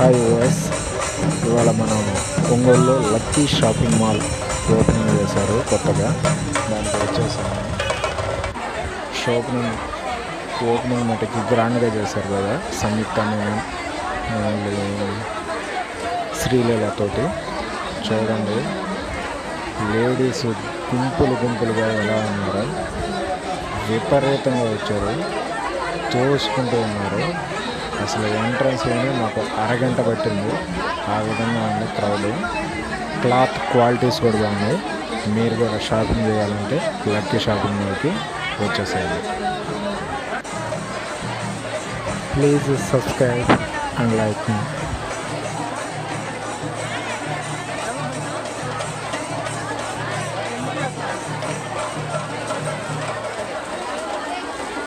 Hi US, ఇవాళ మనం ఒంగోలులో లక్కీ షాపింగ్ మాల్ ఓపెనింగ్ చేశారు కొత్తగా. దానికి వచ్చేసాము. ఓపెనింగ్ మటుకి గ్రాండ్గా చేశారు కదా, సంయుక్త మేనన్ మళ్ళీ శ్రీలీలతోటి. చూడండి లేడీస్ గుంపులుగా ఎలా ఉన్నారో, విపరీతంగా వచ్చారు, తోసుకుంటూ ఉన్నారు. అసలు ఎంట్రన్స్లోనే మాకు అరగంట పట్టింది. ఆ విధంగా ఉంది క్రౌడ్. క్లాత్ క్వాలిటీస్ కూడా బాగున్నాయి. మీరు కూడా షాపింగ్ చేయాలంటే లక్కీ షాపింగ్ మాల్కి వచ్చేసేయండి. Please subscribe and like me.